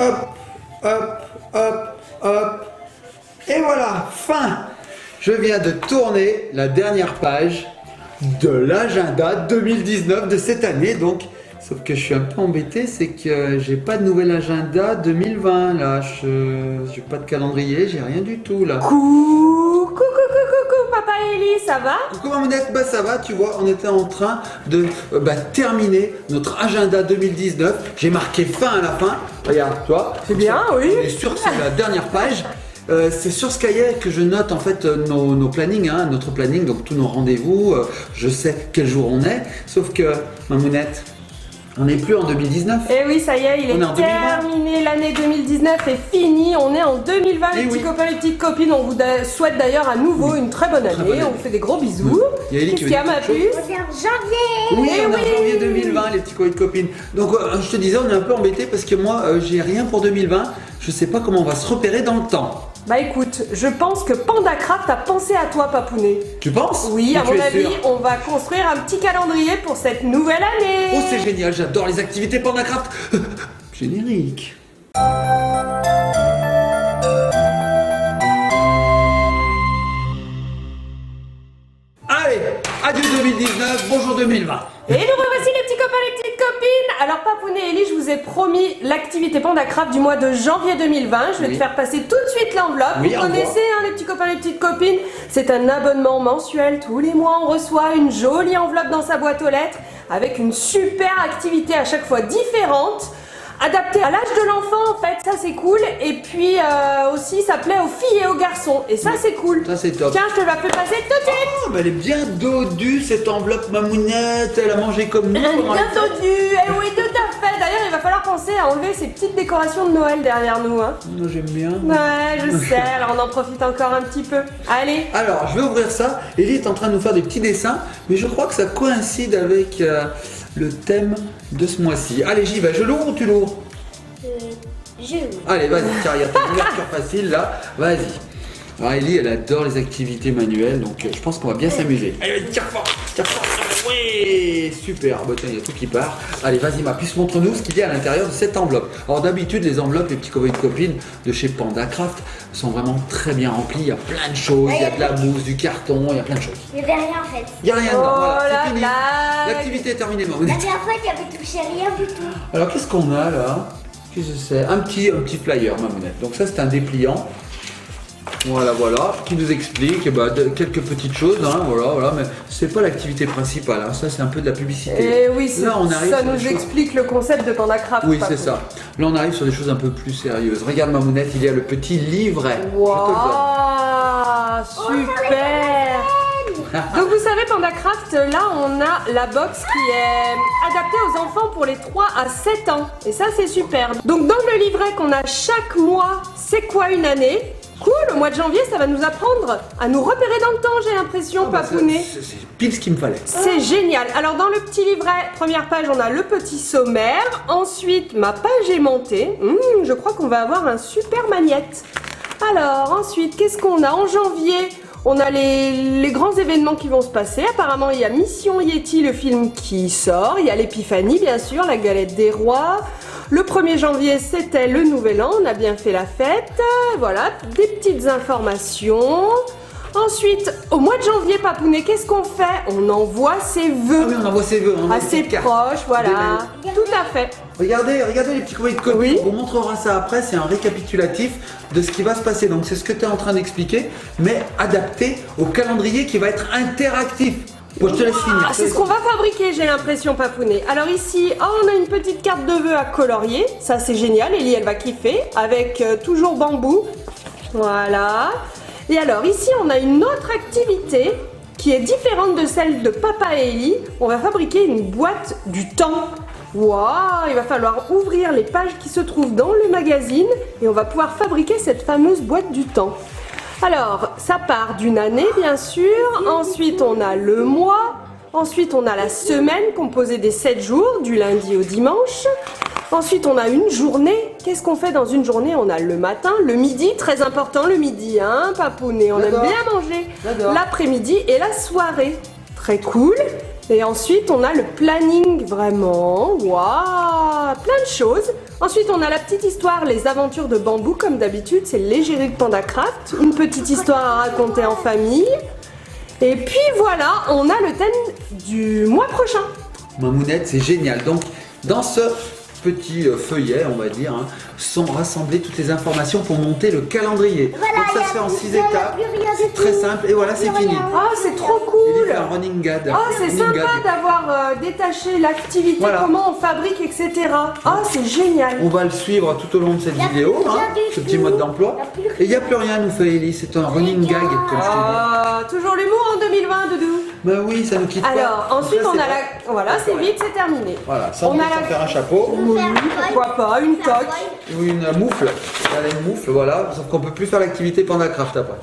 hop, hop, hop, hop. Et voilà, fin. Je viens de tourner la dernière page de l'agenda 2019 de cette année. Donc, sauf que je suis un peu embêté, c'est que j'ai pas de nouvel agenda 2020 là. J'ai pas de calendrier, j'ai rien du tout là. Coucou, papa Eli, ça va? Coucou Mamounette, bah ça va, tu vois, on était en train de terminer notre agenda 2019. J'ai marqué fin à la fin. Regarde, toi. C'est bien, oui. On est sûr, c'est la dernière page. C'est sur ce cahier que je note en fait nos plannings, hein, notre planning, donc tous nos rendez-vous. Je sais quel jour on est. Sauf que, Mamounette, on n'est plus en 2019. Eh oui, ça y est, il est terminé. L'année 2019 est finie. On est en 2020, les petits copains, les petites copines. On vous souhaite d'ailleurs à nouveau une très bonne année. On vous fait des gros bisous. Qu'est-ce qu'il y a, ma puce? On est en janvier. Oui, on est en janvier 2020, les petits copains et copines. Donc, je te disais, on est un peu embêtés parce que moi, j'ai rien pour 2020. Je sais pas comment on va se repérer dans le temps. Bah écoute, je pense que PandaCraft a pensé à toi, Papounet. Tu penses? Oui, à mon avis, on va construire un petit calendrier pour cette nouvelle année. Oh, c'est génial, j'adore les activités PandaCraft. Générique. Allez, adieu 2019, bonjour 2020. Et nous revoici les petits copains, les petites copines. Alors Papounet et Eli, je vous ai promis l'activité PandaCraft du mois de janvier 2020. Je vais te faire passer tout de suite l'enveloppe. Oui, vous connaissez hein, les petits copains, les petites copines. C'est un abonnement mensuel. Tous les mois, on reçoit une jolie enveloppe dans sa boîte aux lettres avec une super activité à chaque fois différente. Adapté à l'âge de l'enfant en fait, ça c'est cool. Et puis aussi ça plaît aux filles et aux garçons. Et ça c'est cool. Ça c'est top. Tiens, je te la fais passer tout de suite. Oh, bah elle est bien dodue cette enveloppe Mamounette. Elle a mangé comme nous. Bien dodue. Eh oui, tout à fait. D'ailleurs, il va falloir penser à enlever ces petites décorations de Noël derrière nous. Hein. Moi j'aime bien. Ouais, je sais. Alors on en profite encore un petit peu. Allez. Alors je vais ouvrir ça. Ellie est en train de nous faire des petits dessins. Mais je crois que ça coïncide avec le thème de ce mois-ci. Allez, j'y vais. Je l'ouvre ou tu l'ouvres? Je l'ouvre. Allez, vas-y, tiens, regarde, t'as une ouverture facile là. Vas-y. Alors Ellie, elle adore les activités manuelles, donc je pense qu'on va bien s'amuser. Allez, tire fort, oui, super. Bah, tiens, il y a tout qui part. Allez, vas-y, ma puce, montre-nous ce qu'il y a à l'intérieur de cette enveloppe. Alors d'habitude, les enveloppes, les petits copains et copines de chez PandaCraft sont vraiment très bien remplies. Il y a plein de choses, il y a de la mousse, du carton, il y a plein de choses. Il n'y avait rien en fait. Il n'y a rien dedans, voilà, c'est fini. Blague. L'activité est terminée, La Mamounette. dernière fois, tu n'avais touché rien du tout. Alors qu'est-ce qu'on a là? Qu'est-ce que c'est? Un petit flyer, Mamounette. Donc ça, c'est un dépliant. Voilà, qui nous explique quelques petites choses, hein, voilà, mais c'est pas l'activité principale, hein, ça c'est un peu de la publicité. Et oui, là, on arrive ça sur nous des choses... explique le concept de PandaCraft. Oui, c'est ça. Là, on arrive sur des choses un peu plus sérieuses. Regarde, Mamounette, il y a le petit livret. Waouh, super. Donc vous savez, PandaCraft, là on a la box qui est adaptée aux enfants pour les 3 à 7 ans. Et ça c'est super. Donc dans le livret qu'on a chaque mois, c'est quoi une année? Cool, au mois de janvier, ça va nous apprendre à nous repérer dans le temps, j'ai l'impression, Papounet. C'est pile ce qu'il me fallait. C'est génial. Alors dans le petit livret, première page, on a le petit sommaire. Ensuite, ma page aimantée. Je crois qu'on va avoir un super magnète. Alors ensuite, qu'est-ce qu'on a en janvier? On a les grands événements qui vont se passer. Apparemment, il y a Mission Yeti, le film qui sort. Il y a l'Épiphanie, bien sûr, la galette des rois. Le 1er janvier, c'était le Nouvel An. On a bien fait la fête. Voilà, des petites informations. Ensuite, au mois de janvier, Papounet, qu'est-ce qu'on fait? On envoie ses vœux. Ah oui, on envoie ses vœux. À ses proches, voilà. Tout à fait. Regardez les petits copains de copines. Oui. On vous montrera ça après, c'est un récapitulatif de ce qui va se passer. Donc c'est ce que tu es en train d'expliquer, mais adapté au calendrier qui va être interactif. Bon, je te laisse finir. C'est ce qu'on va fabriquer, j'ai l'impression, Papounet. Alors ici, on a une petite carte de vœux à colorier. Ça, c'est génial. Ellie, elle va kiffer. Avec toujours bambou. Voilà. Et alors ici, on a une autre activité qui est différente de celle de Papa et Ellie. On va fabriquer une boîte du temps. Waouh, il va falloir ouvrir les pages qui se trouvent dans le magazine et on va pouvoir fabriquer cette fameuse boîte du temps. Alors, ça part d'une année bien sûr, ensuite on a le mois, ensuite on a la semaine composée des 7 jours, du lundi au dimanche. Ensuite on a une journée, qu'est-ce qu'on fait dans une journée? On a le matin, le midi, très important le midi, hein Papounet, on aime bien manger. L'après-midi et la soirée, très cool. Et ensuite, on a le planning, vraiment. Waouh, plein de choses. Ensuite, on a la petite histoire, les aventures de Bambou, comme d'habitude. C'est l'égérie de PandaCraft. Une petite histoire à raconter en famille. Et puis voilà, on a le thème du mois prochain. Mamounette, c'est génial. Donc, dans ce petit feuillet, on va dire, hein, sont rassemblées toutes les informations pour monter le calendrier. Voilà, donc ça se fait en 6 étapes. Très simple. Et voilà, c'est fini. Ah, c'est trop Il cool. fait un running gag. Ah, c'est Running sympa gag. d'avoir détaché l'activité, Voilà. comment on fabrique, etc. Ah, c'est génial. On va le suivre tout au long de cette Il y a vidéo, plus hein, rien du ce petit tout. mode d'emploi. Il y a plus Et il n'y a plus rien, nous fait Ellie. C'est un running gag, comme je t'ai dit. Ah, toujours l'humour en 2020, Doudou. Bah oui, ça ne quitte pas. Alors, ensuite, Ça, on c'est a vrai. la... Voilà, c'est vite, c'est terminé. Voilà, sans On a sans la- faire un chapeau. Oui, pourquoi pas, une toque. Ou une moufle. Elle a une moufle, voilà. Sauf qu'on peut plus faire l'activité PandaCraft après.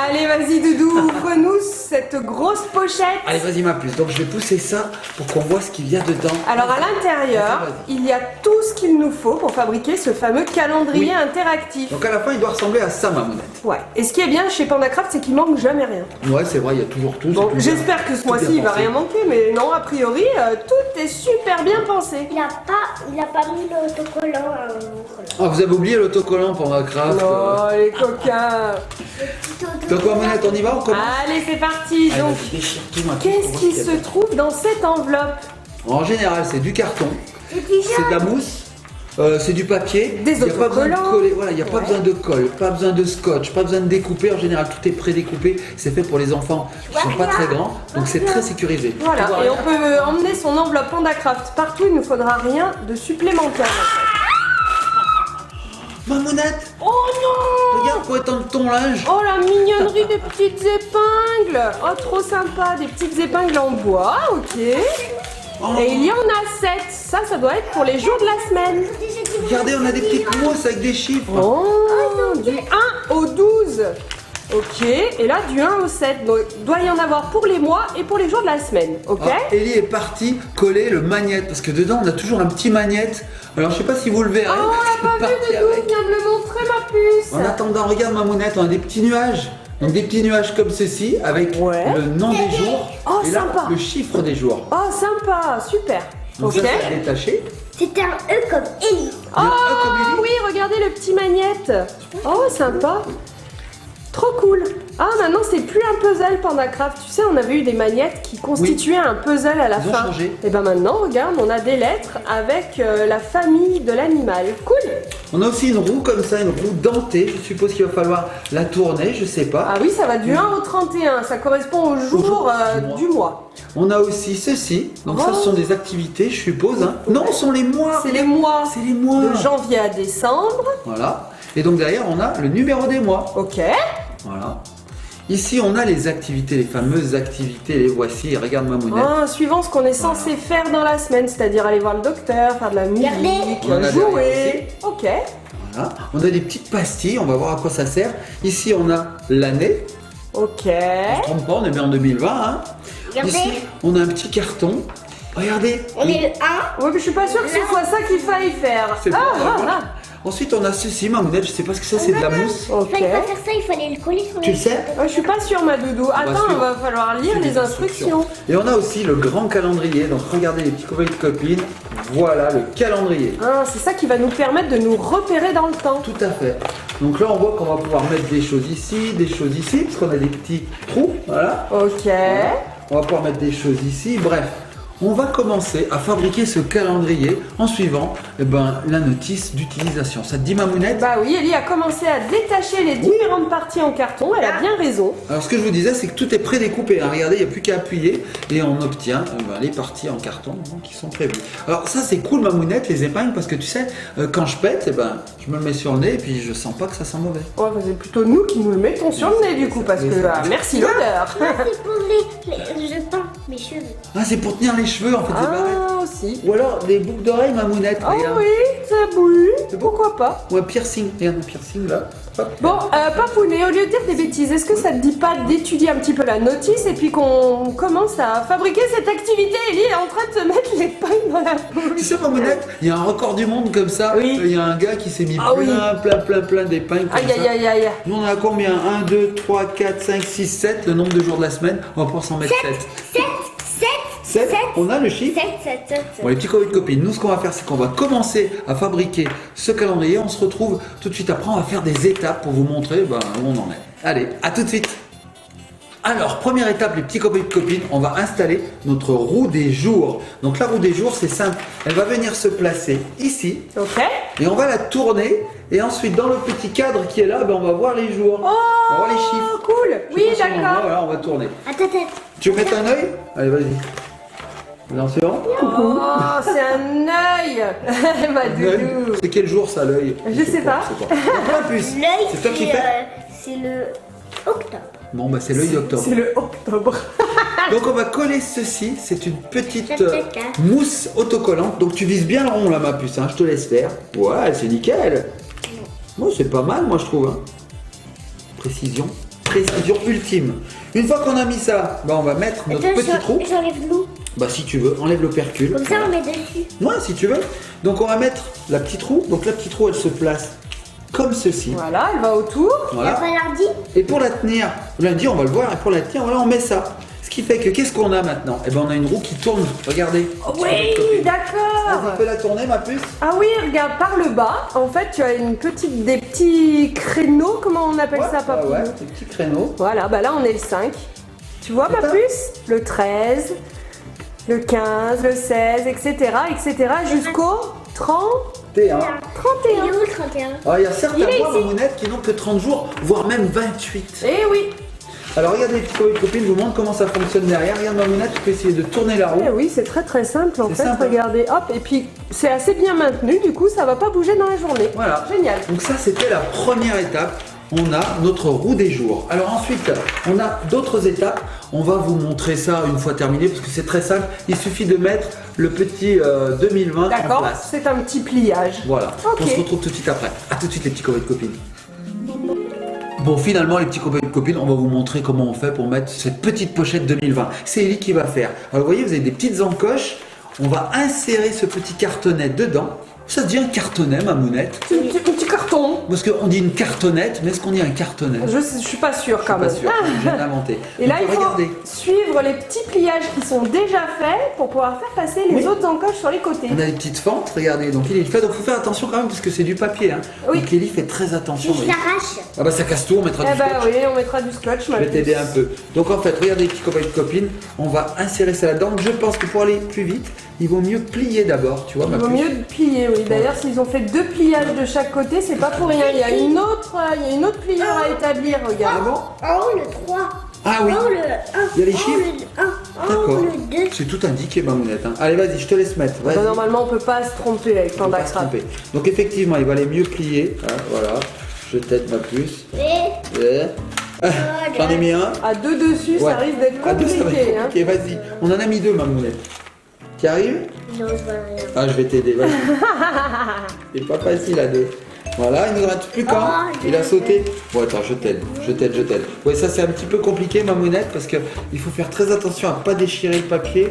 Allez, vas-y, Doudou, ouvre-nous cette grosse pochette. Allez, vas-y, ma puce. Donc, je vais pousser ça pour qu'on voit ce qu'il y a dedans. Alors, à l'intérieur, Vas-y. il y a tout ce qu'il nous faut pour fabriquer ce fameux calendrier Oui. interactif. Donc, à la fin, il doit ressembler à ça, Mamounette. Ouais. Et ce qui est bien chez PandaCraft, c'est qu'il manque jamais rien. Ouais, c'est vrai, il y a toujours tout. Bon, c'est tout bien. j'espère que ce Tout mois-ci, bien il va pensé. rien manquer, mais non, a priori, tout est super bien pensé. Il a pas mis l'autocollant. Ah, vous avez oublié l'autocollant PandaCraft. Oh, les coquins. Donc, Mamounette, on y va, on commence. Allez, c'est parti. Allez, Donc, vas-y, déchire tout, ma puce, pour qu'est-ce voir qui ce qu'il y se a dedans. trouve dans cette enveloppe? En général, c'est du carton, c'est de la mousse, c'est du papier. Des Il n'y a pas besoin de autocollants. coller, voilà, il n'y a pas Ouais. besoin de colle, pas besoin de scotch, pas besoin de découper. En général, tout est prédécoupé. C'est fait pour les enfants qui ne sont pas très grands, donc c'est très sécurisé. Voilà, Tu vois, et on peut emmener son enveloppe PandaCraft partout, il ne faudra rien de supplémentaire. Mamounette, Oh non! regarde pour étendre ton linge. Oh la mignonnerie des petites épingles! Oh trop sympa, des petites épingles en bois, ok. Oh, Et il y en a 7, ça doit être pour les jours de la semaine. regardez, on a des petites mousses avec des chiffres. Oh, du 1 au 12. Ok, et là du 1 au 7. Donc il doit y en avoir pour les mois et pour les jours de la semaine, ok? Ah, Ellie est partie coller le magnète parce que dedans on a toujours un petit magnète. Alors je sais pas si vous le verrez. Oh, on l'a pas vu parti du tout, avec. viens me le montrer ma puce. En attendant, regarde Mamounette, on a des petits nuages. Donc des petits nuages comme ceci avec Ouais. le nom des jours Oh, et là sympa. le chiffre des jours. Oh sympa, super. Donc Ok. ça c'est détaché. C'était un E comme Ellie. Oh comme Ellie. oui, regardez le petit magnète. Oh sympa. Trop cool. Ah maintenant c'est plus un puzzle PandaCraft. Tu sais, on avait eu des magnettes qui constituaient un puzzle à la Ils ont fin. changé. Et ben maintenant, regarde, on a des lettres avec la famille de l'animal. Cool. On a aussi une roue comme ça, une roue dentée. Je suppose qu'il va falloir la tourner, je sais pas. Ah oui, ça va du 1 au 31. Ça correspond au jour jour du mois. On a aussi ceci. Donc ça Oh. ce sont des activités, je suppose. Hein. Non, ce sont les mois. C'est les mois. C'est les mois. De janvier à décembre. Voilà. Et donc derrière on a le numéro des mois. Ok. Voilà. Ici on a les activités, les fameuses activités. Les voici. Regarde Mamounette. Ah, suivant ce qu'on est censé faire dans la semaine, c'est-à-dire aller voir le docteur, faire de la musique, On en a jouer. Ok. Voilà. On a des petites pastilles, on va voir à quoi ça sert. Ici, on a l'année. Ok. On se trompe pas, on est bien en 2020. Hein. Regardez. Ici, on a un petit carton. Regardez. On est le 1. Ouais, mais je suis pas sûre que ce soit ça qu'il faille faire. C'est Ah, pas ah, grave. ah. Ensuite, on a ceci, Mamounette, je sais pas ce que c'est de la mousse. Ok. Il fallait pas faire ça, il fallait le coller sur Tu le les sais Ouais, je suis pas sûre, ma doudou. Attends, il suivre. va falloir lire C'est les des instructions. Et on a aussi le grand calendrier. Donc, regardez les petits copains et copines. Voilà le calendrier. Ah, c'est ça qui va nous permettre de nous repérer dans le temps. Tout à fait. Donc là, on voit qu'on va pouvoir mettre des choses ici, des choses ici, parce qu'on a des petits trous. Voilà. Ok. Voilà. On va pouvoir mettre des choses ici. Bref, on va commencer à fabriquer ce calendrier en suivant la notice d'utilisation. Ça te dit, Mamounette? Bah oui, Ellie a commencé à détacher les différentes parties en carton. Elle a bien raison. Alors, ce que je vous disais, c'est que tout est prédécoupé. Hein. Regardez, il n'y a plus qu'à appuyer et on obtient les parties en carton qui sont prévues. Alors, ça, c'est cool, Mamounette, les épingles, parce que tu sais, quand je pète, je me le mets sur le nez et puis je sens pas que ça sent mauvais. Ouais, bah, c'est plutôt nous qui nous le mettons sur le nez du coup, parce que merci l'odeur. C'est pour je peins mes cheveux. Ah, c'est pour tenir les cheveux, en fait, c'est pareil. Ah, aussi. Ou alors des boucles d'oreilles, Mamounette, Ah regarde. oui, ça bouille. C'est beau. Pourquoi pas? Ou un piercing. Regarde un piercing là. Hop. Bon, Papounet, au lieu de dire des bêtises, est-ce que ça te dit pas d'étudier un petit peu la notice et puis qu'on commence à fabriquer cette activité? Ellie est en train de se mettre les pailles dans la Tu bouche. sais, Mamounette, il y a un record du monde comme ça. Oui. Il y a un gars qui s'est mis Ah oui. plein d'épingles comme Aïe, ça. aïe, aïe, aïe. Nous, on en a combien? 1, 2, 3, 4, 5, 6, 7. Le nombre de jours de la semaine, on va pouvoir s'en mettre 7. 7, 7, 7. On a le chiffre 7. Bon, les petits copains de copines, nous ce qu'on va faire, c'est qu'on va commencer à fabriquer ce calendrier. On se retrouve tout de suite après, on va faire des étapes pour vous montrer où on en est. Allez, à tout de suite. Alors, première étape, les petits copains de copines, on va installer notre roue des jours. Donc la roue des jours, c'est simple. Elle va venir se placer ici. Ok. Et on va la tourner. Et ensuite, dans le petit cadre qui est là, on va voir les jours. Oh, On va voir les chiffres. cool. Je Oui, sais pas si on voit, d'accord. Voilà, on va tourner. Attends. Tu veux mettre un œil? Allez, vas-y. Attention. Oh, c'est un œil. Ma doudou. C'est quel jour ça, l'œil? Je sais pas. Donc, la puce. L'œil, C'est toi qui fais? c'est le octobre. Bon, c'est l'œil d'octobre. C'est le octobre. Donc on va coller ceci, c'est une petite mousse autocollante. Donc tu vises bien le rond là ma puce, hein. Je te laisse faire. Ouais, c'est nickel. Bon, c'est pas mal moi je trouve. Hein. Précision ultime. Une fois qu'on a mis ça, on va mettre notre Attends, petit trou. J'enlève l'eau. Si tu veux, enlève l'opercule. Comme ça, on met dessus. Ouais, si tu veux. Donc on va mettre la petite roue. Donc la petite roue elle se place comme ceci. Voilà, elle va autour. Voilà. Il n'y a pas lundi. Et pour la tenir, lundi on va le voir, et pour la tenir, voilà, on met ça. Ce qui fait que qu'est-ce qu'on a maintenant? On a une roue qui tourne, regardez. Oui, d'accord. Tu peux la tourner ma puce? Ah oui, regarde, par le bas, en fait, tu as des petits créneaux, comment on appelle ça, papa? Ouais, des petits créneaux. Voilà, là on est le 5. Tu vois ma ça. puce? Le 13, le 15, le 16, etc. jusqu'au 30. T1. 31. Il est où le 31? Alors il y a certains Il est mois, ici. Mamounette, qui n'ont que 30 jours, voire même 28. Eh oui, Alors regardez les petits copains et copines, je vous montre comment ça fonctionne derrière. Regarde Mamounette, tu peux essayer de tourner la roue. eh oui, c'est très très simple en C'est fait, simple. regardez, hop, et puis c'est assez bien maintenu, du coup ça va pas bouger dans la journée. Voilà. Génial. Donc ça c'était la première étape. On a notre roue des jours. Alors ensuite, on a d'autres étapes. On va vous montrer ça une fois terminé parce que c'est très simple. Il suffit de mettre le petit 2020 en D'accord, place. c'est un petit pliage. Voilà. Ok. On se retrouve tout de suite après. A tout de suite les petits copains et copines. Bon, finalement, les petits copains et copines, on va vous montrer comment on fait pour mettre cette petite pochette 2020. C'est Ellie qui va faire. Alors, vous voyez, vous avez des petites encoches. On va insérer ce petit cartonnet dedans. Ça se dit un cartonnet, Mamounette? Un petit carton. Parce qu'on dit une cartonnette, mais est-ce qu'on dit un cartonnet? Je suis pas sûre quand Pas même. sûr, je viens d'inventer. Et là, Donc, il faut regardez. suivre les petits pliages qui sont déjà faits pour pouvoir faire passer les Oui. autres encoches sur les côtés. On a des petites fentes, regardez. Donc, il est fait. Donc, il faut faire attention quand même parce que c'est du papier. Hein. Oui. Donc, Ellie fait très attention. Je voyez. l'arrache. Ça casse tout, on mettra Eh du ben scotch. oui, on mettra du scotch. Je vais t'aider un peu. Donc en fait, regardez les petits copains et copines, on va insérer ça là-dedans. Je pense que pour aller plus vite, il vaut mieux plier d'abord, tu vois Il ma vaut puce. mieux plier, oui. D'ailleurs, s'ils ont fait 2 pliages de chaque côté, c'est pas pour rien. Il y a une autre pliure à établir, Ah regarde. bon? En haut, le 3. Ah oui. En haut, le 1. Il y a les En haut, chiffres? le 1. En D'accord. haut, le 2. C'est tout indiqué, Mamounette. Hein. Allez, vas-y, je te laisse mettre. Vas-y. Bah, normalement, on peut pas se tromper avec Faut pas se Pandacraft. tromper. Donc effectivement, il va aller mieux plier. Hein, voilà. Je t'aide ma puce. Et Ouais. J'en ai mis un. À 2 dessus, Ouais. ça risque d'être Ah, deux, ça va compliqué. être Hein. compliqué. Vas-y. On en a mis 2, Mamounette. Tu arrives? non, je vois rien. Ah, je vais t'aider, vas-y. C'est pas facile à 2. Voilà, il nous reste plus qu'un. Oh, Il a sauté. Bon, attends, je t'aide. Ouais, ça c'est un petit peu compliqué, Mamounette, parce que il faut faire très attention à pas déchirer le papier.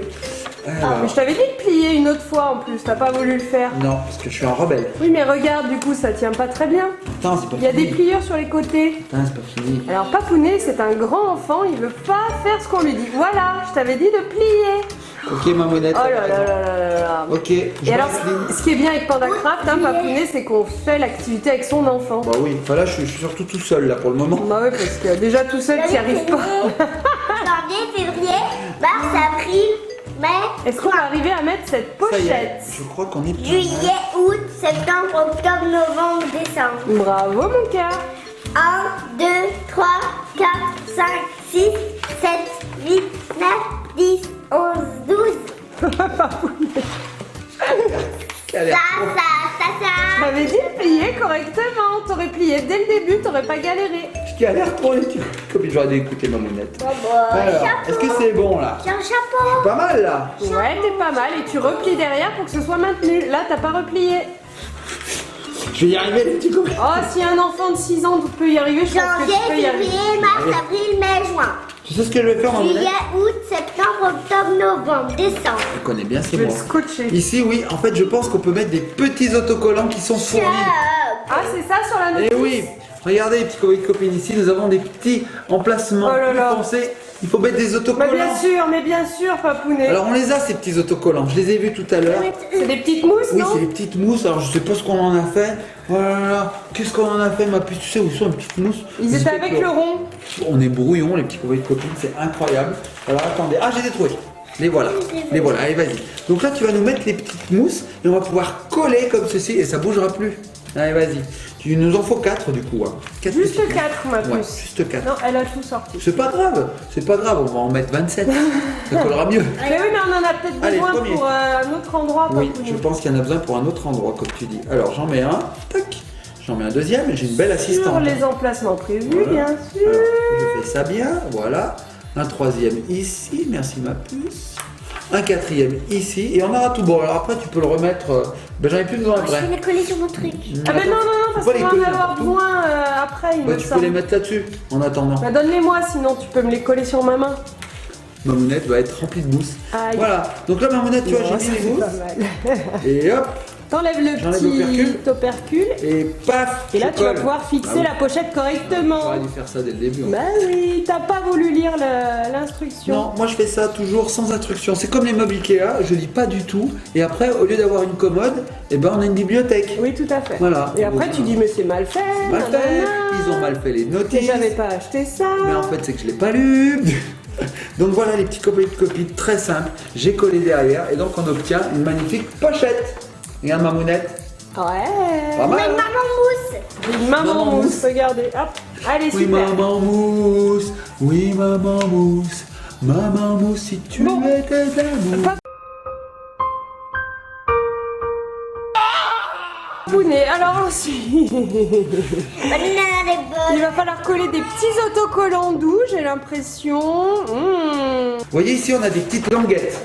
Alors, Mais je t'avais dit de plier une autre fois en plus, t'as pas voulu le faire. non, parce que je suis un rebelle. Oui, mais regarde, du coup, ça tient pas très bien. Attends, c'est pas Il y a fini. des pliures sur les côtés. Attends, c'est pas fini. Alors, Papounet, c'est un grand enfant, il veut pas faire ce qu'on lui dit. Voilà, je t'avais dit de plier. Ok, Mamounette. Oh là là là là là là. Ok, je Et alors, m'incline. ce qui est bien avec Pandacraft, hein, Papounet, c'est qu'on fait l'activité avec son enfant. Bah oui, enfin là, je suis surtout tout seul là pour le moment. Bah ouais, parce que déjà tout seul, t'y arrives pas. Janvier, février, mars, avril, mai, Est-ce qu'on va arriver à mettre cette Ça y est, pochette? je crois qu'on est pas mal. juillet, août, septembre, octobre, novembre, décembre. Bravo, mon cœur. 1, 2, 3, 4, 5, 6, 7, 8, 9, 10, 11, 12. Quelle a l'air Je t'avais dit de plier correctement. T'aurais plié dès le début, t'aurais pas galéré. Qui a l'air pour les petits copines. J'aurais dû écouter Mamounette. Alors, chapeau. est-ce que c'est bon là? J'ai un chapeau. Pas mal là. Ouais, t'es pas mal. Et tu replies derrière pour que ce soit maintenu. Là, t'as pas replié. Je vais y arriver les petits copains. Oh, si un enfant de 6 ans peut y arriver, je pense que Janvier, tu peux y arriver. février, mars, Allez. avril, mai, juin. Tu sais ce que je vais faire, Mamounette? Juillet, août, septembre, octobre, novembre, décembre. Je connais bien, Je c'est vais le moi. scotcher. Ici, oui, en fait, je pense qu'on peut mettre des petits autocollants qui sont fournis. Ah, c'est ça sur la notice? Et oui, regardez, les petits copains et copines, ici, nous avons des petits emplacements Oh là plus là. foncés. Il faut mettre des autocollants. Mais bien sûr, Papounet. Alors on les a ces petits autocollants, je les ai vus tout à l'heure. C'est des petites mousses, Oui, non? c'est des petites mousses, alors je sais pas ce qu'on en a fait. Voilà, qu'est-ce qu'on en a fait ma puce? Tu sais où sont les petites mousses? Ils étaient avec le rond. On est brouillon les petits copains de copines, c'est incroyable. Alors attendez, ah j'ai des trucs. Les voilà, allez vas-y. Donc là tu vas nous mettre les petites mousses et on va pouvoir coller comme ceci et ça bougera plus. Allez vas-y, tu nous en faut 4 du coup. Hein. Juste 4 ma puce. Ouais, juste 4. Non, elle a tout sorti. C'est pas grave, on va en mettre 27. Ça collera mieux. Mais oui, mais on en a peut-être Allez, besoin premier. pour un autre endroit, Oui, Papounet. je pense qu'il y en a besoin pour un autre endroit comme tu dis. Alors j'en mets un, tac. J'en mets un deuxième et j'ai une belle assistante. Sur les emplacements prévus, Voilà. bien sûr. Alors, je fais ça bien, voilà. Un troisième ici, merci ma puce. Un quatrième ici, et on aura tout bon. Alors après, tu peux le remettre. J'en ai plus besoin Je après. vais les coller sur mon truc. Ah ben non, parce Faut pas qu'on les va en coller avoir n'importe où. besoin après, il Bah, me tu peux semble. les mettre là-dessus en attendant. Bah donne-les-moi, sinon tu peux me les coller sur ma main. Ma mounette va être remplie de mousse. Aïe. Voilà, donc là, ma mounette, tu vois, Oh, j'ai ça mis les fait mousses. pas mal. Et hop, T'enlèves le J'enlève petit opercule. et paf. Et là, je tu vas colle. pouvoir fixer Ah oui. la pochette correctement. J'aurais dû faire ça dès le début. Bah oui, t'as pas voulu lire l'instruction. Non, moi je fais ça toujours sans instruction. C'est comme les meubles Ikea, je lis pas du tout. Et après, au lieu d'avoir une commode, eh ben on a une bibliothèque. Oui, tout à fait. Voilà. Et après, Donc, tu dis, mais c'est mal fait. mal fait. nanana. Ils ont mal fait les Et notices. j'avais pas acheté ça. Mais en fait, c'est que je l'ai pas lu. Donc voilà les petits copies de copies très simples. J'ai collé derrière et donc on obtient une magnifique pochette. Regarde ma mounette. Ouais. Pas mal. Mais maman mousse. Une maman Maman mousse, mousse. regardez. Hop. Allez, Oui super. maman mousse. Oui maman mousse. Maman mousse si tu Bon. étais d'amour. Papounet, alors ensuite, Banane est bonne. il va falloir coller des petits autocollants doux, j'ai l'impression. Vous voyez ici on a des petites languettes.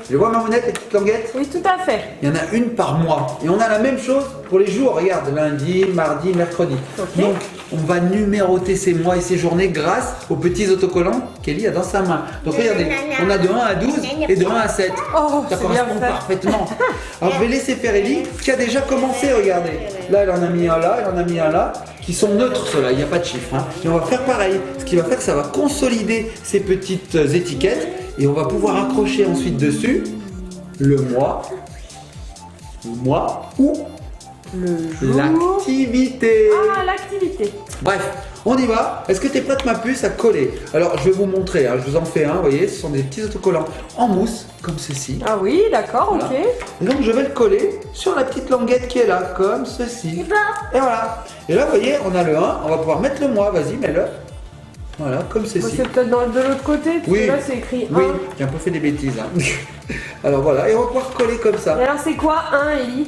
Je vois ma mounette les petites languettes. Oui, tout à fait. Il y en a une par mois. Et on a la même chose pour les jours. Regarde, lundi, mardi, mercredi. Ok. Donc, on va numéroter ces mois et ces journées grâce aux petits autocollants qu'Ellie a dans sa main. Donc, regardez, on a de 1 à 12 et de 1 à 7. Oh, Ça c'est bien correspond fait. parfaitement. Alors, je vais laisser faire Ellie qui a déjà commencé, regardez. Là, elle en a mis un là, elle en a mis un là, qui sont neutres ceux-là, il n'y a pas de chiffre. Hein. Et on va faire pareil. Ce qui va faire que ça va consolider ces petites étiquettes et on va pouvoir accrocher ensuite dessus le mois ou Le jour. l'activité. Ah, l'activité. Bref, on y va. Est-ce que tu es prête ma puce à coller? Alors je vais vous montrer, hein. Je vous en fais un, vous voyez, ce sont des petits autocollants en mousse, comme ceci. Ah oui, d'accord, Voilà. ok. Et donc je vais le coller sur la petite languette qui est là, comme ceci. Et voilà. Et là, vous voyez, on a le 1, on va pouvoir mettre le mois, vas-y, mets-le. Voilà, comme Bon, ceci. c'est peut-être de l'autre côté, parce Oui. que là c'est écrit 1. Oui, j'ai un peu fait des bêtises. Hein. Alors voilà, et on va pouvoir coller comme ça. Et alors c'est quoi 1, Ellie?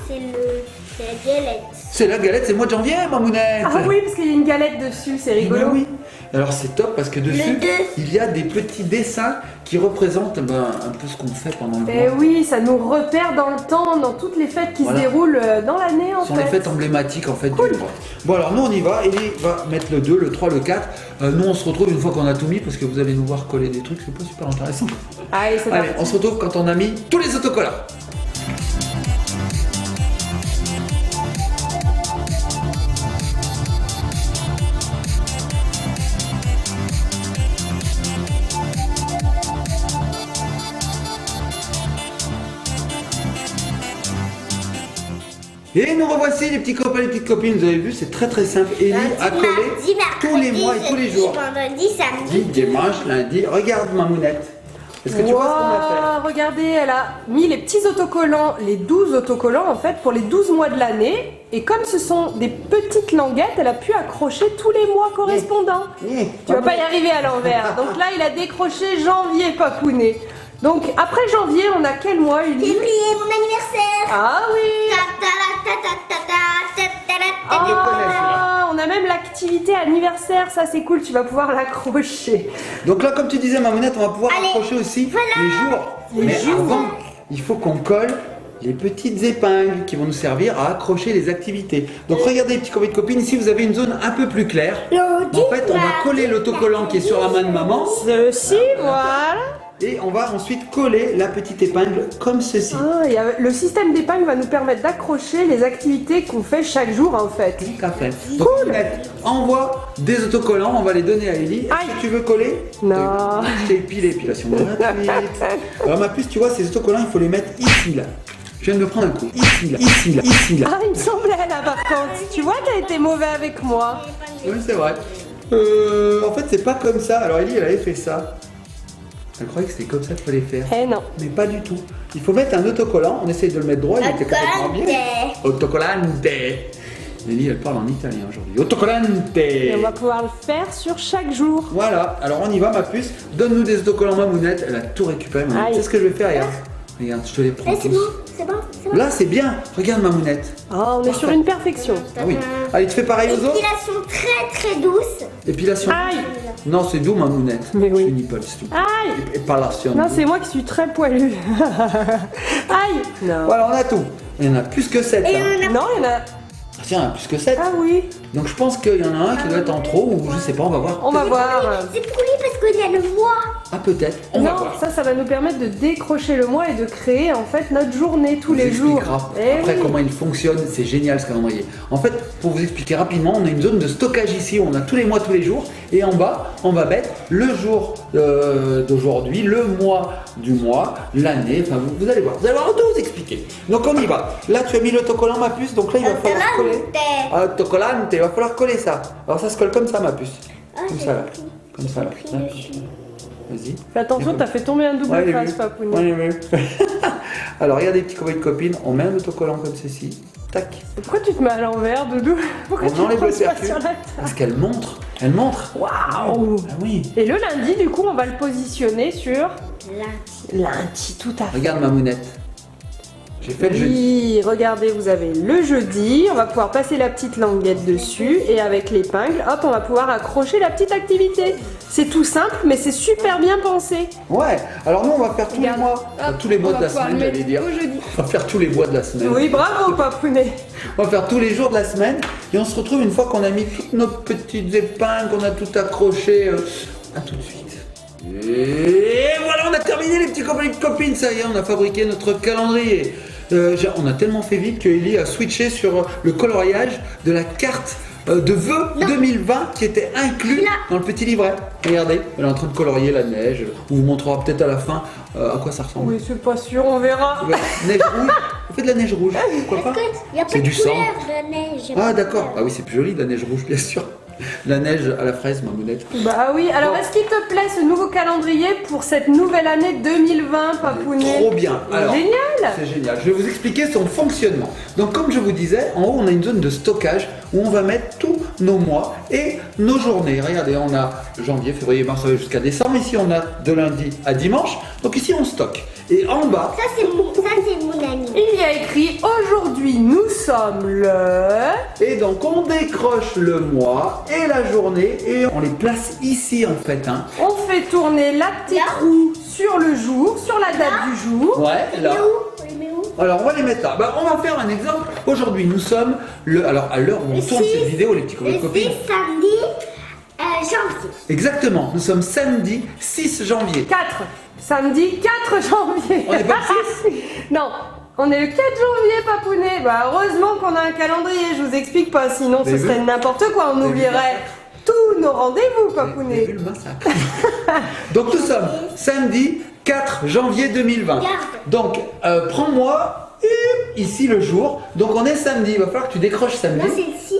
C'est la galette. C'est la galette, c'est le mois de janvier, ma mounette. Ah oui, parce qu'il y a une galette dessus, c'est Eh ben rigolo. oui. Alors c'est top parce que dessus, Le 2. il y a des petits dessins qui représentent un peu ce qu'on fait pendant le Et mois. oui, ça nous repère dans le temps, dans toutes les fêtes qui Voilà. se déroulent dans l'année en Ce sont fait. les fêtes emblématiques en fait Cool. du mois. Bon alors nous on y va, Ellie va mettre le 2, le 3, le 4. Nous on se retrouve une fois qu'on a tout mis parce que vous allez nous voir coller des trucs, c'est pas super intéressant. Allez, c'est Allez, parti. on se retrouve quand on a mis tous les autocollants. Et nous revoici les petits copains et les petites copines, vous avez vu, c'est très très simple. Ellie a collé Mardi, tous les mois et tous les jeudi, jours. vendredi, samedi. Dimanche, lundi, regarde ma mounette. Est-ce que tu vois ce qu'on a fait? Wow, regardez, elle a mis les petits autocollants, les 12 autocollants en fait pour les 12 mois de l'année. Et comme ce sont des petites languettes, elle a pu accrocher tous les mois correspondants. Tu vas pas y arriver à l'envers. Donc là, il a décroché janvier, Papounet. Donc après janvier, on a quel mois, Ellie? Février, mon anniversaire. Ah oui. Ah, on a même l'activité anniversaire, ça c'est cool, tu vas pouvoir l'accrocher. Donc là, comme tu disais, ma monette, on va pouvoir Allez, accrocher aussi voilà. les jours. Mais avant, il faut qu'on colle les petites épingles qui vont nous servir à accrocher les activités. Donc regardez les petits copains et copines, ici vous avez une zone un peu plus claire. En fait, on va coller l'autocollant qui est sur la main de maman. Ceci, voilà. Et on va ensuite coller la petite épingle comme ceci. Ah, le système d'épingle va nous permettre d'accrocher les activités qu'on fait chaque jour en fait. Tout à fait. Donc, Mounette envoie des autocollants, on va les donner à Ellie. Est-ce Aïe. que tu veux coller? Non. Je t'ai épilé, épilation gratuite. Alors ma puce, tu vois, ces autocollants, il faut les mettre ici, là. Je viens de me prendre un coup. Ici, là, ici, là, ici, là. Ah, il me semblait là par contre. Tu vois, t'as été mauvais avec moi. Oui, c'est vrai. En fait, c'est pas comme ça. Alors Ellie, elle avait fait ça. Elle croyait que c'était comme ça qu'il fallait faire. Eh non. Mais pas du tout. Il faut mettre un autocollant. On essaye de le mettre droit. Il était complètement bien. Autocollante. Ellie, elle parle en italien aujourd'hui. Autocollante. Et on va pouvoir le faire sur chaque jour. Voilà. Alors on y va, ma puce. Donne-nous des autocollants, ma Mounette. Elle a tout récupéré. Aïe. C'est ce que je vais faire, regarde. Regarde, je te les prends Eh, c'est tous. bon, c'est bon, c'est bon. Là, c'est bien. Regarde, ma Mounette. Ah, on est sur une perfection. Ah oui. Allez, tu fais pareil aux autres. Épilation très très douce. Épilation. Aïe. Non, c'est doux, ma Mounette. Mais oui. Je finis pas, c'est tout. Aïe. Épilation. Non, c'est moi qui suis très poilue. Aïe. Non. Voilà, on a tout. Il y en a plus que 7. Et hein. on a Non, il y en a. Ah, tiens, il y en a plus que 7. Ah oui. Donc je pense qu'il y en a un qui doit être en trop ou je sais pas, on va voir. On va voir. C'est pourri parce qu'il y a le mois. Ah, peut-être. On va Non, voir. ça va nous permettre de décrocher le mois et de créer en fait notre journée tous On vous les jours. expliquera Eh après oui. comment il fonctionne, c'est génial ce calendrier. En fait, pour vous expliquer rapidement, on a une zone de stockage ici où on a tous les mois, tous les jours. Et en bas, on va mettre le jour d'aujourd'hui, le mois du mois, l'année. Enfin, vous allez voir. Vous allez voir, on va tout vous expliquer. Donc on y va. Là, tu as mis l'autocollant, ma puce. Donc là, il va falloir coller. Ah, autocollante, il va falloir coller ça. Alors ça se colle comme ça, ma puce. Comme ça, là. Comme ça, là. Vas-y. Fais attention, t'as fait tomber un double Ouais, j'ai face, vu. Papounet. Ouais, j'ai vu. Alors, regardez, petits copains de copines, on met un autocollant comme ceci. Tac. Pourquoi tu te mets à l'envers, Doudou? Pourquoi On tu enlève te le poses pas circuit. sur la table? Parce qu'elle montre. Elle montre. Waouh! Ah oui. Et le lundi, du coup, on va le positionner sur Lundi. lundi, tout à fait. Regarde ma mounette. J'ai fait le jeudi. Oui, regardez, vous avez le jeudi, on va pouvoir passer la petite languette dessus et avec l'épingle, hop, on va pouvoir accrocher la petite activité. C'est tout simple, mais c'est super bien pensé. Ouais. Alors nous, on va faire tous les Regarde. mois. Hop, Enfin, tous les mois on de va la pouvoir semaine, le j'allais dire. mettre au jeudi. On va faire tous les mois de la semaine. Oui, bravo, Papounet. On va faire tous les jours de la semaine. Et on se retrouve une fois qu'on a mis toutes nos petites épingles, qu'on a tout accroché. À tout de suite. Et voilà, on a terminé les petits copains et copines. Ça y est, on a fabriqué notre calendrier. On a tellement fait vite que Ellie a switché sur le coloriage de la carte de vœux 2020 qui était inclus dans le petit livret. Regardez, elle est en train de colorier la neige. On vous montrera peut-être à la fin à quoi ça ressemble. Oui, c'est pas sûr, on verra. Ouais, neige rouge. On fait de la neige rouge. Pourquoi pas? Il n'y a pas C'est de du sang. couleur de neige. Ah d'accord. Ah oui, c'est plus joli de la neige rouge, bien sûr. La neige à la fraise, ma mounette. Bah oui, alors Bon. est-ce qu'il te plaît ce nouveau calendrier pour cette nouvelle année 2020, Papounet? Trop bien. Alors, Génial. c'est génial. Je vais vous expliquer son fonctionnement. Donc, comme je vous disais, en haut, on a une zone de stockage où on va mettre tous nos mois et nos journées. Regardez, on a janvier, février, mars, avril jusqu'à décembre. Ici, on a de lundi à dimanche. Donc ici, on stocke. Et en bas, Ça c'est mon ami. Il y a écrit aujourd'hui nous sommes le... et donc on décroche le mois et la journée et on les place ici en fait. Hein. On fait tourner la petite Là. roue sur le jour, sur la date du jour. Ouais, Il là. est où? Il est où? Alors on va les mettre là. Bah, on va faire un exemple. Aujourd'hui, nous sommes le. Alors à l'heure où on Le tourne 6, cette vidéo, les petits copains et Le copines. 6 samedi janvier. Exactement. Nous sommes samedi 6 janvier. 4. Samedi 4 janvier. On est pas le Non, on est le 4 janvier, Papounet. Bah heureusement qu'on a un calendrier, je vous explique pas, sinon Vous ce avez serait vu n'importe quoi, on Vous avez vu oublierait tous nos rendez-vous, Vous avez Papounet. vu le massacre. Donc nous sommes samedi 4 janvier 2020. Regarde. Donc prends-moi ici le jour. Donc on est samedi. Il va falloir que tu décroches samedi. Là c'est le 6.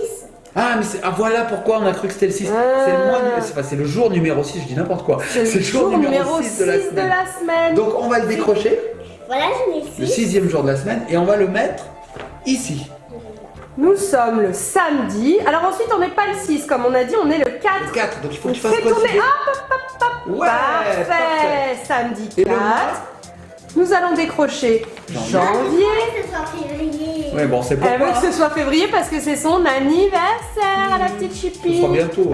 Ah, mais voilà pourquoi on a cru que c'était le 6. Ah. C'est le mois, c'est le jour numéro 6, je dis n'importe quoi. C'est le jour numéro 6 de la semaine. Donc on va le décrocher, Voilà, j'en ai le 6. 6e jour de la semaine, et on va le mettre ici. Nous sommes le samedi. Alors ensuite, on n'est pas le 6, comme on a dit, on est le 4. Le 4, donc il faut On que tu fasses fait tourner. coïncider. Hop, Ouais, parfait. Samedi Et 4. le mois Nous allons décrocher Janvier. janvier. Ce soir février. Ouais, bon, c'est Elle pourquoi. veut que ce soit février parce que c'est son anniversaire à la petite Ce Chippy. sera bientôt.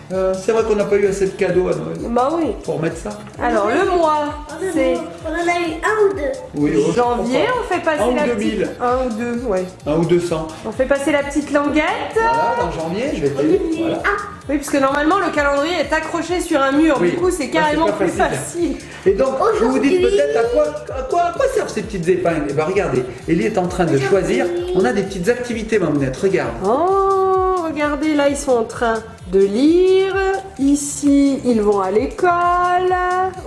C'est vrai qu'on n'a pas eu assez de cadeaux à Noël. Bah oui. Pour mettre ça. Alors le mois, c'est On en a eu un ou deux. Oui, janvier, on fait passer Un ou la 2000. petite... Un ou deux, ouais. 1 ou 200. On fait passer la petite languette. Voilà, dans janvier, je vais tailler. Voilà. Oui, parce que normalement le calendrier est accroché sur un mur, Oui. du coup c'est Là, carrément c'est pas plus facile. facile. Et donc, vous vous dites Aujourd'hui- peut-être à quoi servent ces petites épingles. Eh bien, regardez, Ellie est en train de choisir. On a des petites activités, Mamounette, regarde. Oh, regardez, là ils sont en train de lire. Ici, ils vont à l'école.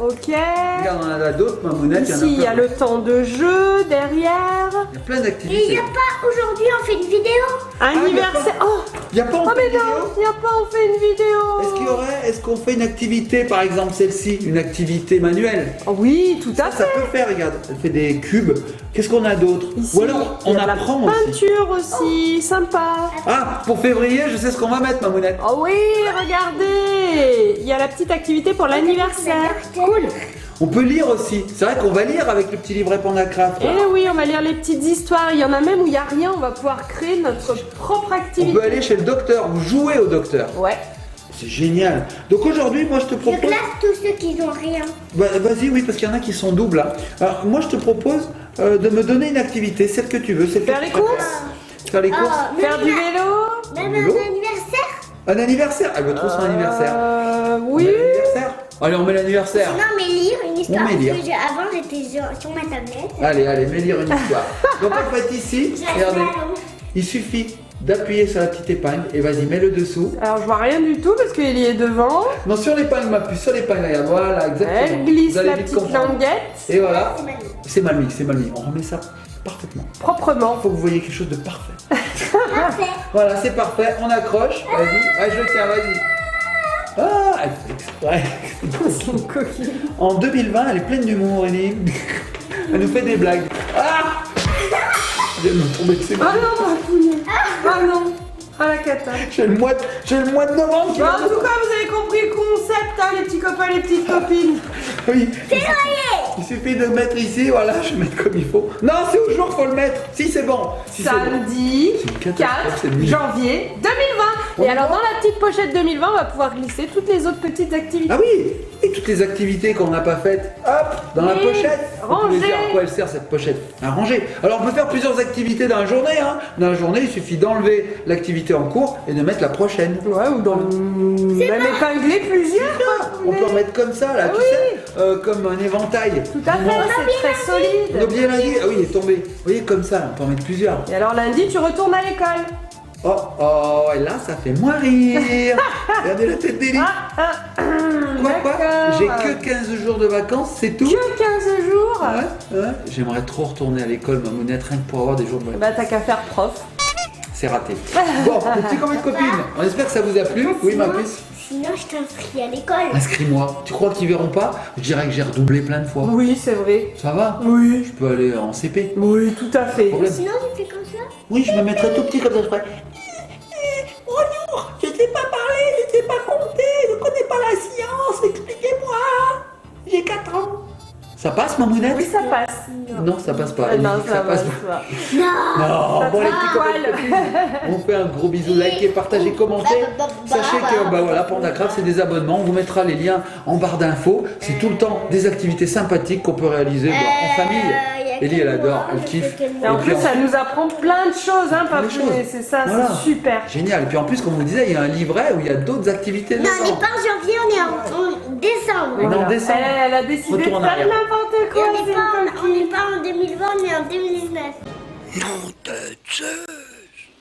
Ok. Regarde, on en a d'autres, Mamounette. Ici, il y a le temps de jeu derrière. Il y a plein Et il d'activités. n'y a pas aujourd'hui, on fait une vidéo. Anniversaire. Oh, Il n'y a pas oh encore mais de vidéo. non, il n'y a pas, on fait une vidéo. Est-ce qu'on fait une activité, par exemple celle-ci, une activité manuelle? Oh oui, tout à Ça fait. peut faire, regarde, elle fait des cubes. Qu'est-ce qu'on a d'autre? Ici, Ou alors, il y on a de la apprend aussi. peinture aussi, sympa. Ah, pour février, je sais ce qu'on va mettre, Mamounette. Oh oui, regardez, il y a la petite activité pour l'anniversaire. Cool. On peut lire aussi. C'est vrai qu'on va lire avec le petit livret Pandacraft. Eh oui, on va lire les petites histoires. Il y en a même où il n'y a rien, on va pouvoir créer notre propre On activité. peut aller chez le docteur ou jouer au docteur. Ouais. C'est génial. Donc aujourd'hui, moi je te Je propose. classe tous ceux qui n'ont rien. Bah, vas-y, oui, parce qu'il y en a qui sont doubles là. Alors moi je te propose de me donner une activité, celle que tu veux. Celle que Faire tu les préfères. courses. Faire les courses. Oh, Faire du vélo. Même vélo. un anniversaire. Un anniversaire. Elle veut trop son anniversaire. On Oui. met l'anniversaire. Allez, on met l'anniversaire. Non, mais lire une histoire. met lire. Parce que avant, j'étais sur ma tablette. Allez, mais lire une histoire. Donc en fait ici, regardez, il suffit d'appuyer sur la petite épingle et vas-y, mets-le dessous. Alors je vois rien du tout parce qu'il est devant. Non, sur l'épingle, ma puce, sur l'épingle, regarde, voilà, exactement. Elle glisse Vous allez la vite petite comprendre. languette Et voilà, C'est mal mis. c'est mal mis. On remet ça parfaitement. proprement. Faut que vous voyez quelque chose de parfait. Parfait. Voilà, c'est parfait, on accroche, vas-y. Ah, je le tiens, vas-y. Ah, elle fait exprès. C'est une coquille. En 2020, elle est pleine d'humour, Ellie. Elle nous fait des blagues. Ah, je viens de me tomber de ses Ah mains. non, ma poulet. Ah non. Ah la cata. J'ai le mois de novembre qui Bon, va. en tout cas, vous avez compris le concept, hein, les petits copains, les petites copines. Oui. Il suffit de mettre ici, voilà, je vais mettre comme il faut. Non, c'est au jour qu'il faut le mettre. Si, c'est bon. Si, c'est bon. Samedi C'est une catastrophe, 4 c'est nul. janvier 2020. On Et y alors va dans la petite pochette 2020, on va pouvoir glisser toutes les autres petites activités. Ah oui, et toutes les activités qu'on n'a pas faites, hop, dans la Et pochette. Vous pouvez ranger. dire à quoi elle sert cette pochette? À ranger. Alors on peut faire plusieurs activités dans la journée. Hein. Dans la journée, il suffit d'enlever l'activité en cours et de mettre la prochaine. Ouais, ou dans même épingler plusieurs. On peut remettre comme ça, là, Ah tu oui. sais, comme un éventail. Tout à fait, c'est très On a solide. oublié lundi. Ah oui, il est tombé. Vous voyez, comme ça, on peut en mettre plusieurs. Et alors lundi, tu retournes à l'école. Oh, et là, ça fait moins rire. Regardez la tête d'Élie. Quoi D'accord. J'ai que 15 jours de vacances, c'est tout. Que 15 jours. Ouais. J'aimerais trop retourner à l'école, Mamounette, rien que pour avoir des jours de vacances. Bah t'as qu'à faire prof. C'est raté. Bon, mon petit copain de copines, on espère que ça vous a plu. Oui, ma puce. Sinon, je t'inscris à l'école. Inscris-moi. Tu crois qu'ils verront pas? Je dirais que j'ai redoublé plein de fois. Oui, c'est vrai. Ça va? Oui. Je peux aller en CP. Oui, tout à fait. Problème. Sinon, tu fais comme ça. Oui, je me mettrai tout petit comme ça, je ferai. Bonjour, je ne sais pas parler, je ne sais pas compter, je ne connais pas la science, expliquez-moi. J'ai 4 ans. Ça passe, Mamounette? Oui, ça passe. Non, ça passe pas. Ah Elle non, dit que ça passe pas. pas. Non, Ça bon te les fait petits copains poil. de copines, on fait un gros bisou, likez, partagez, commentez. Sachez que bah voilà, Pandacraft c'est des abonnements, on vous mettra les liens en barre d'infos. C'est tout le temps des activités sympathiques qu'on peut réaliser en famille. Ellie elle adore, elle kiffe. Et en puis, plus, ça nous apprend plein de choses, hein, Plein de Papou. choses. C'est ça, Voilà. c'est super. Génial. Et puis en plus, comme on vous disait, il y a un livret où il y a d'autres activités Non, on dedans. n'est pas en janvier, on est en décembre. On est en Voilà. décembre. Elle a décidé Retour de en faire arrière. n'importe Et quoi. on n'est c'est pas, une on coquille. n'est pas en 2020, on est en 2019.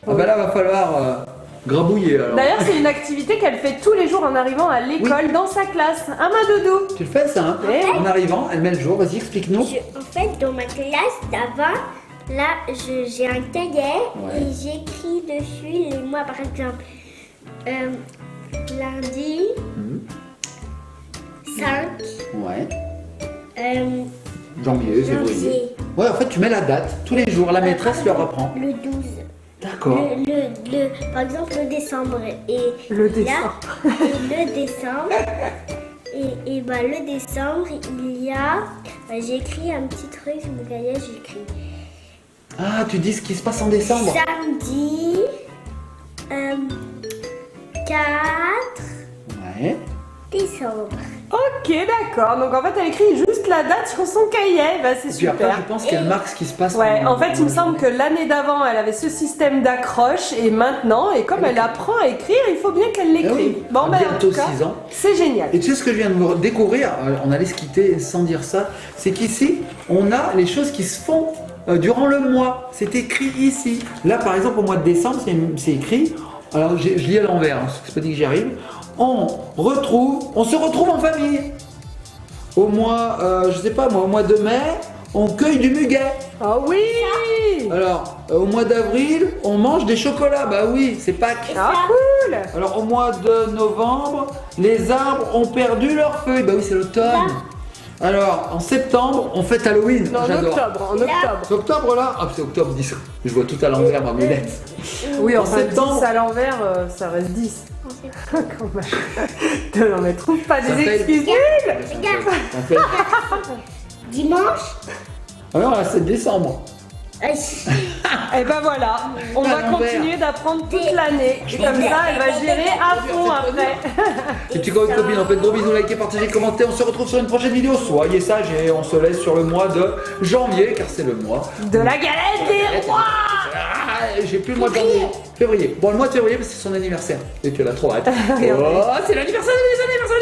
Ah bah là, va falloir grabouiller alors. D'ailleurs, c'est une activité qu'elle fait tous les jours en arrivant à l'école, dans sa classe. Un ma doudou. Tu le fais ça, hein? Oui. En arrivant, elle met le jour, vas-y, explique-nous. En fait, dans ma classe d'avant, là, j'ai un cahier Ouais. et j'écris dessus les mois, par exemple, lundi, 5, Ouais. janvier, Janvier, février. Ouais, en fait, tu mets la date tous les jours. La maîtresse leur apprend. le 12. D'accord. Par exemple, le décembre. Et Le là, décembre. et le décembre. Et bah, le décembre, il y a. J'écris un petit truc sur mon cahier, j'écris. Ah, tu dis ce qui se passe en décembre. Samedi 4 Ouais. Décembre. Ok, d'accord. Donc en fait, elle écrit juste la date sur son cahier. Bah, c'est Et puis après, super. je pense qu'elle marque ce qui se passe. Ouais, pendant- en fait, il me semble que l'année d'avant, elle avait ce système d'accroche et maintenant, et comme elle apprend à écrire, il faut bien qu'elle l'écrive. Eh oui, Bon, ben, en bientôt tout cas, 6 ans. c'est génial. Et tu sais ce que je viens de vous découvrir, on allait se quitter sans dire ça, c'est qu'ici, on a les choses qui se font durant le mois. C'est écrit ici. Là, par exemple, au mois de décembre, c'est écrit, alors je lis à l'envers, hein, c'est pas dit que j'y arrive, on se retrouve en famille. Au mois, je sais pas moi, au mois de mai, on cueille du muguet. Ah oui. Alors, au mois d'avril, on mange des chocolats. Bah oui, c'est Pâques. Ah cool. Alors au mois de novembre, les arbres ont perdu leurs feuilles. Bah oui, c'est l'automne. Alors en septembre, on fête Halloween. Non, en J'adore. octobre, en octobre. C'est octobre là. Ah c'est octobre 10. Je vois tout à l'envers ma lunette. Oui, En enfin, septembre. 10 à l'envers, ça reste 10. Quand même. Non, mais trouve pas Ça des fait- excuses nulles. Ça fait- Dimanche. Alors là, c'est décembre. Et ben voilà, on À va l'envers. continuer d'apprendre toute l'année. Et comme ça, elle va gérer à fond après. Les petits copains et copines, on fait de gros bisous, likez, partagez, commentez. On se retrouve sur une prochaine vidéo. Soyez sages et on se laisse sur le mois de janvier car c'est le mois. De la galette des rois. Ah, j'ai plus le mois de janvier. Février. Bon, le mois de février, parce que c'est son anniversaire. Et tu l'as trop hâte. Regardez. Oh, c'est l'anniversaire des anniversaires.